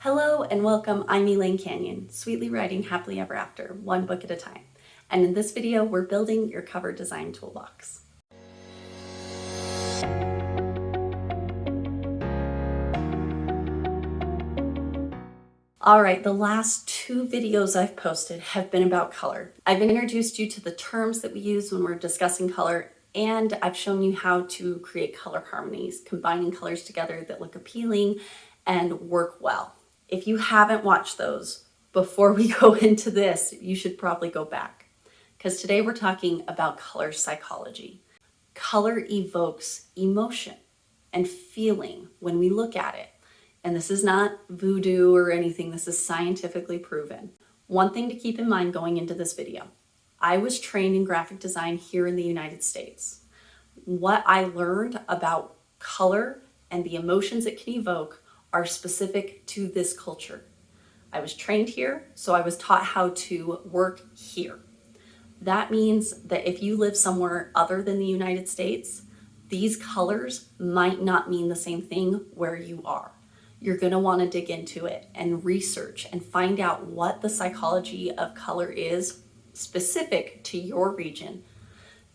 Hello and welcome, I'm Elaine Canyon, sweetly writing happily ever after, one book at a time. And in this video, we're building your cover design toolbox. All right, the last two videos I've posted have been about color. I've introduced you to the terms that we use when we're discussing color, and I've shown you how to create color harmonies, combining colors together that look appealing and work well. If you haven't watched those, before we go into this, you should probably go back, because today we're talking about color psychology. Color evokes emotion and feeling when we look at it. And this is not voodoo or anything, this is scientifically proven. One thing to keep in mind going into this video, I was trained in graphic design here in the United States. What I learned about color and the emotions it can evoke are specific to this culture. I was trained here, so I was taught how to work here. That means that if you live somewhere other than the United States, these colors might not mean the same thing where you are. You're going to want to dig into it and research and find out what the psychology of color is specific to your region.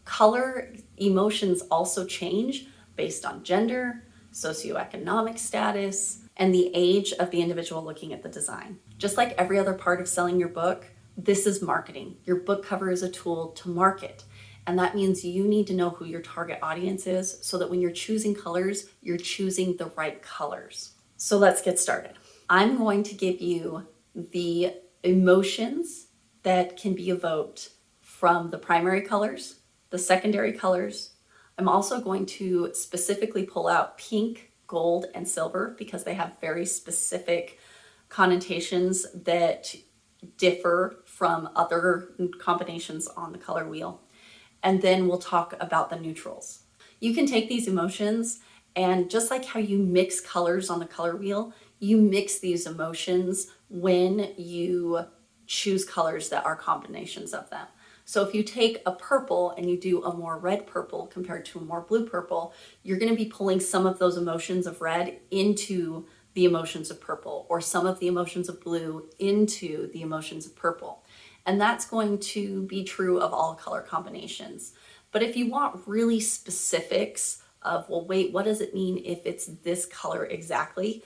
Color emotions also change based on gender, socioeconomic status, and the age of the individual looking at the design. Just like every other part of selling your book, this is marketing. Your book cover is a tool to market. And that means you need to know who your target audience is so that when you're choosing colors, you're choosing the right colors. So let's get started. I'm going to give you the emotions that can be evoked from the primary colors, the secondary colors. I'm also going to specifically pull out pink, gold, and silver because they have very specific connotations that differ from other combinations on the color wheel. And then we'll talk about the neutrals. You can take these emotions and just like how you mix colors on the color wheel, you mix these emotions when you choose colors that are combinations of them. So if you take a purple and you do a more red purple compared to a more blue purple, you're going to be pulling some of those emotions of red into the emotions of purple, or some of the emotions of blue into the emotions of purple. And that's going to be true of all color combinations. But if you want really specifics of, well, wait, what does it mean if it's this color exactly?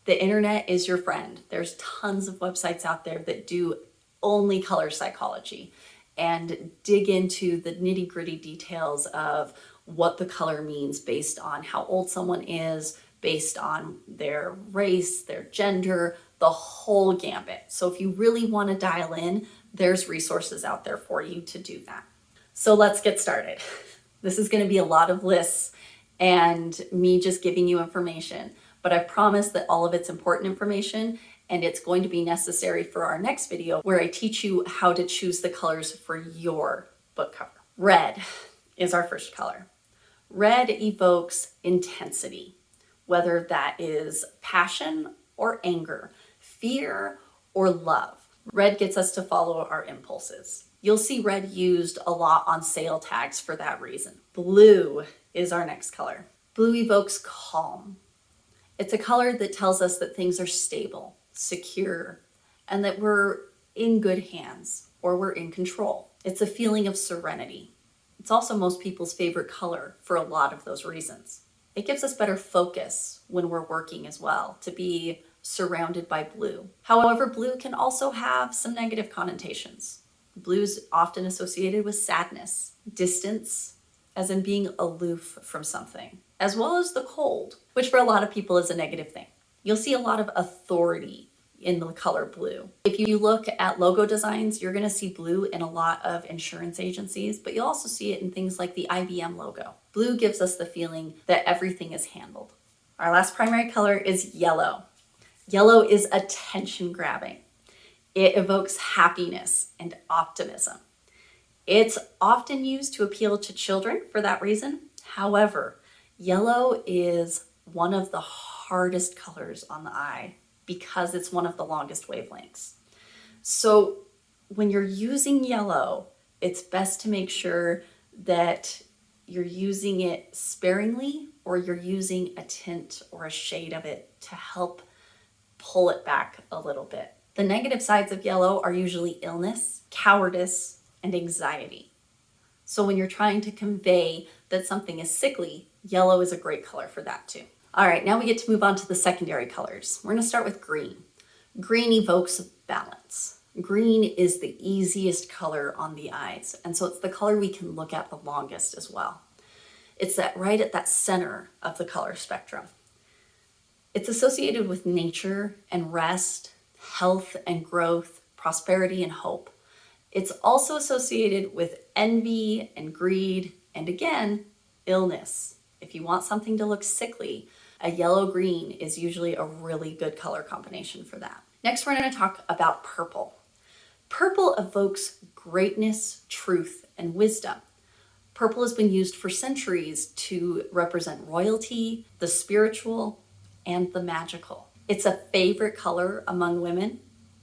The internet is your friend. There's tons of websites out there that do only color psychology and dig into the nitty-gritty details of what the color means based on how old someone is, based on their race, their gender, the whole gambit. So if you really want to dial in, there's resources out there for you to do that. So let's get started. This is going to be a lot of lists and me just giving you information, but I promise that all of it's important information, and it's going to be necessary for our next video where I teach you how to choose the colors for your book cover. Red is our first color. Red evokes intensity, whether that is passion or anger, fear or love. Red gets us to follow our impulses. You'll see red used a lot on sale tags for that reason. Blue is our next color. Blue evokes calm. It's a color that tells us that things are stable, secure, and that we're in good hands or we're in control. It's a feeling of serenity. It's also most people's favorite color for a lot of those reasons. It gives us better focus when we're working as well, to be surrounded by blue. However, blue can also have some negative connotations. Blue is often associated with sadness, distance, as in being aloof from something, as well as the cold, which for a lot of people is a negative thing. You'll see a lot of authority in the color blue. If you look at logo designs, you're going to see blue in a lot of insurance agencies, but you'll also see it in things like the IBM logo. Blue gives us the feeling that everything is handled. Our last primary color is yellow. Yellow is attention grabbing. It evokes happiness and optimism. It's often used to appeal to children for that reason. However, yellow is one of the hardest colors on the eye because it's one of the longest wavelengths. So when you're using yellow, it's best to make sure that you're using it sparingly, or you're using a tint or a shade of it to help pull it back a little bit. The negative sides of yellow are usually illness, cowardice, and anxiety. So when you're trying to convey that something is sickly, yellow is a great color for that too. All right, now we get to move on to the secondary colors. We're gonna start with green. Green evokes balance. Green is the easiest color on the eyes, and so it's the color we can look at the longest as well. It's that right at that center of the color spectrum. It's associated with nature and rest, health and growth, prosperity and hope. It's also associated with envy and greed, and again, illness. If you want something to look sickly, a yellow-green is usually a really good color combination for that. Next, we're going to talk about purple. Purple evokes greatness, truth, and wisdom. Purple has been used for centuries to represent royalty, the spiritual, and the magical. It's a favorite color among women,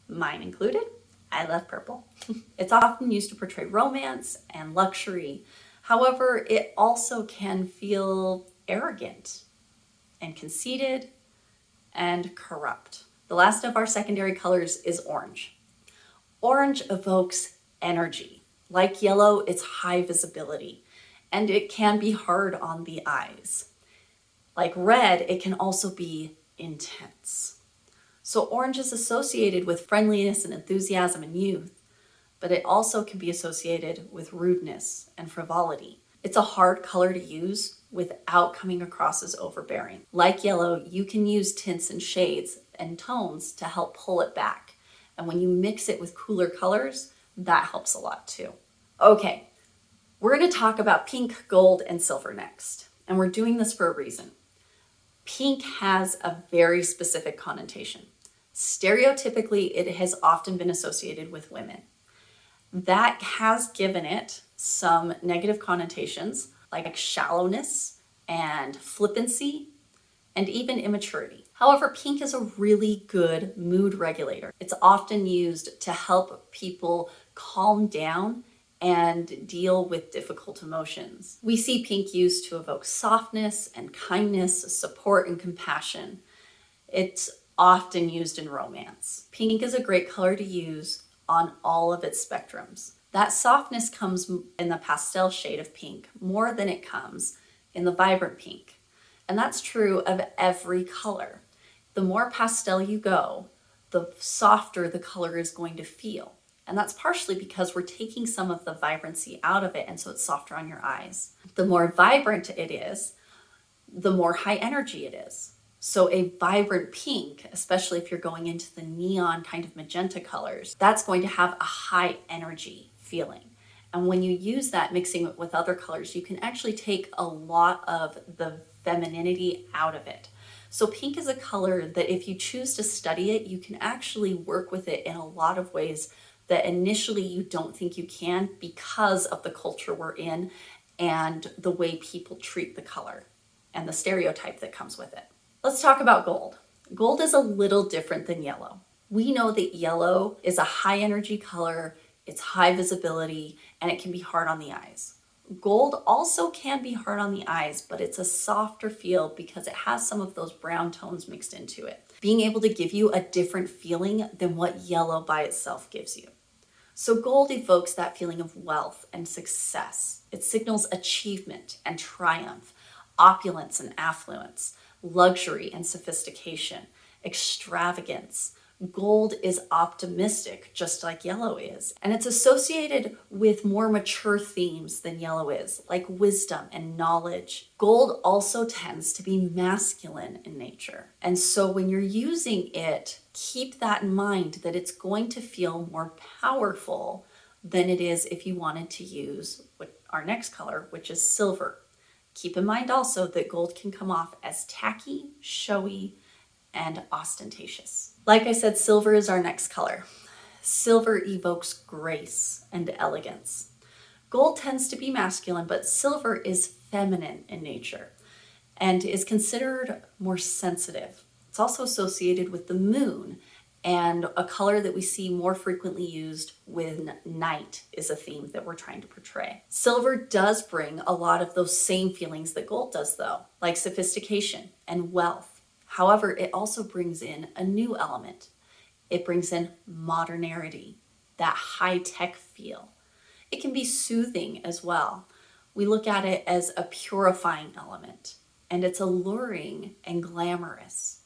mine included. I love purple. It's often used to portray romance and luxury. However, it also can feel arrogant and conceited and corrupt. The last of our secondary colors is orange. Orange evokes energy. Like yellow, it's high visibility, and it can be hard on the eyes. Like red, it can also be intense. So orange is associated with friendliness and enthusiasm and youth, but it also can be associated with rudeness and frivolity. It's a hard color to use without coming across as overbearing. Like yellow, you can use tints and shades and tones to help pull it back. And when you mix it with cooler colors, that helps a lot too. Okay, we're going to talk about pink, gold, and silver next. And we're doing this for a reason. Pink has a very specific connotation. Stereotypically, it has often been associated with women. That has given it some negative connotations like shallowness and flippancy and even immaturity. However, pink is a really good mood regulator. It's often used to help people calm down and deal with difficult emotions. We see pink used to evoke softness and kindness, support and compassion. It's often used in romance. Pink is a great color to use on all of its spectrums. That softness comes in the pastel shade of pink more than it comes in the vibrant pink. And that's true of every color. The more pastel you go, the softer the color is going to feel. And that's partially because we're taking some of the vibrancy out of it, and so it's softer on your eyes. The more vibrant it is, the more high energy it is. So a vibrant pink, especially if you're going into the neon kind of magenta colors, that's going to have a high energy feeling. And when you use that, mixing it with other colors, you can actually take a lot of the femininity out of it. So pink is a color that if you choose to study it, you can actually work with it in a lot of ways that initially you don't think you can because of the culture we're in and the way people treat the color and the stereotype that comes with it. Let's talk about gold. Gold is a little different than yellow. We know that yellow is a high energy color, it's high visibility, and it can be hard on the eyes. Gold also can be hard on the eyes, but it's a softer feel because it has some of those brown tones mixed into it, being able to give you a different feeling than what yellow by itself gives you. So gold evokes that feeling of wealth and success. It signals achievement and triumph, opulence and affluence, luxury and sophistication, extravagance. Gold is optimistic, just like yellow is. And it's associated with more mature themes than yellow is, like wisdom and knowledge. Gold also tends to be masculine in nature. And so when you're using it, keep that in mind that it's going to feel more powerful than it is if you wanted to use our next color, which is silver. Keep in mind also that gold can come off as tacky, showy, and ostentatious. Like I said, silver is our next color. Silver evokes grace and elegance. Gold tends to be masculine, but silver is feminine in nature and is considered more sensitive. It's also associated with the moon, and a color that we see more frequently used when night is a theme that we're trying to portray. Silver does bring a lot of those same feelings that gold does though, like sophistication and wealth, However, it also brings in a new element. It brings in modernity, that high-tech feel. It can be soothing as well. We look at it as a purifying element, and it's alluring and glamorous.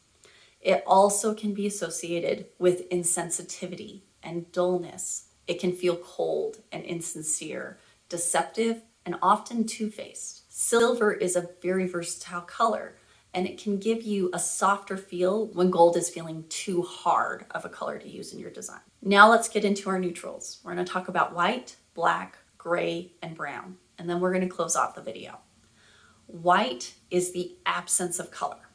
It also can be associated with insensitivity and dullness. It can feel cold and insincere, deceptive, and often two-faced. Silver is a very versatile color, and it can give you a softer feel when gold is feeling too hard of a color to use in your design. Now let's get into our neutrals. We're going to talk about white, black, gray, and brown, and then we're going to close off the video. White is the absence of color.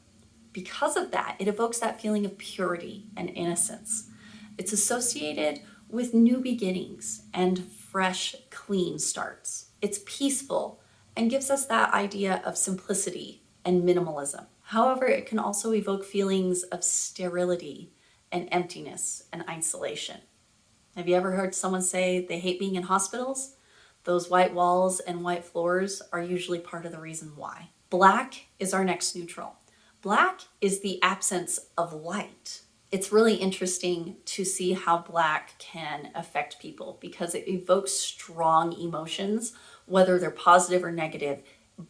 Because of that, it evokes that feeling of purity and innocence. It's associated with new beginnings and fresh, clean starts. It's peaceful and gives us that idea of simplicity and minimalism. However, it can also evoke feelings of sterility and emptiness and isolation. Have you ever heard someone say they hate being in hospitals? Those white walls and white floors are usually part of the reason why. Black is our next neutral. Black is the absence of light. It's really interesting to see how black can affect people because it evokes strong emotions, whether they're positive or negative.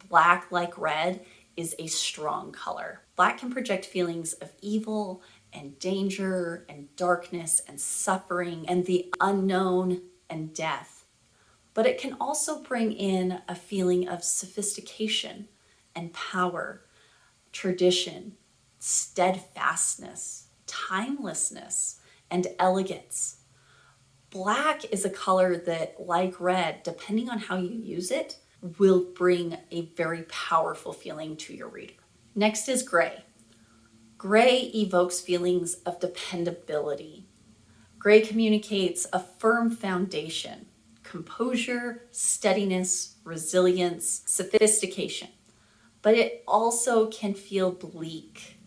Black, like red, is a strong color. Black can project feelings of evil and danger and darkness and suffering and the unknown and death. But it can also bring in a feeling of sophistication and power, tradition, steadfastness, timelessness, and elegance. Black is a color that, like red, depending on how you use it, will bring a very powerful feeling to your reader. Next is gray. Gray evokes feelings of dependability. Gray communicates a firm foundation, composure, steadiness, resilience, sophistication. But it also can feel bleak,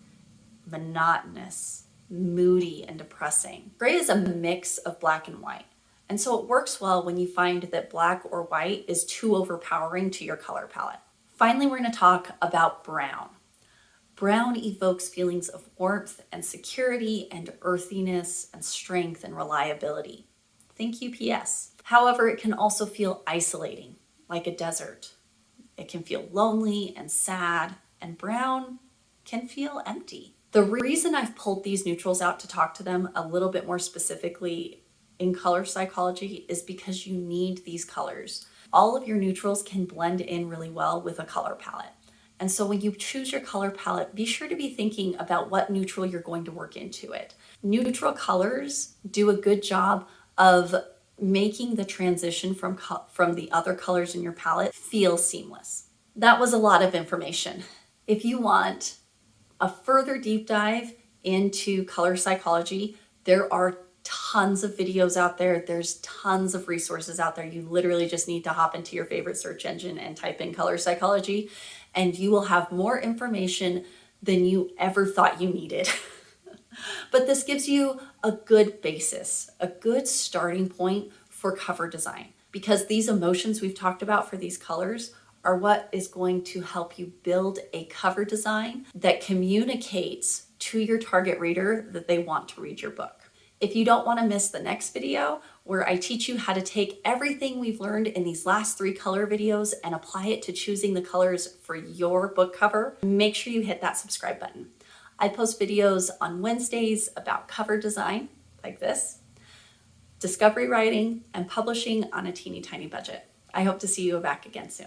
monotonous, moody, and depressing. Gray is a mix of black and white. And so it works well when you find that black or white is too overpowering to your color palette. Finally, we're going to talk about brown. Brown evokes feelings of warmth and security and earthiness and strength and reliability. Think UPS. However, it can also feel isolating, like a desert. It can feel lonely and sad, and brown can feel empty. The reason I've pulled these neutrals out to talk to them a little bit more specifically in color psychology is because you need these colors. All of your neutrals can blend in really well with a color palette. And so when you choose your color palette, be sure to be thinking about what neutral you're going to work into it. Neutral colors do a good job of making the transition from the other colors in your palette feel seamless. That was a lot of information. If you want a further deep dive into color psychology, there are tons of videos out there. There's tons of resources out there. You literally just need to hop into your favorite search engine and type in color psychology, and you will have more information than you ever thought you needed. But this gives you a good basis, a good starting point for cover design, because these emotions we've talked about for these colors are what is going to help you build a cover design that communicates to your target reader that they want to read your book. If you don't want to miss the next video where I teach you how to take everything we've learned in these last 3 color videos and apply it to choosing the colors for your book cover, make sure you hit that subscribe button. I post videos on Wednesdays about cover design, like this, discovery writing, and publishing on a teeny tiny budget. I hope to see you back again soon.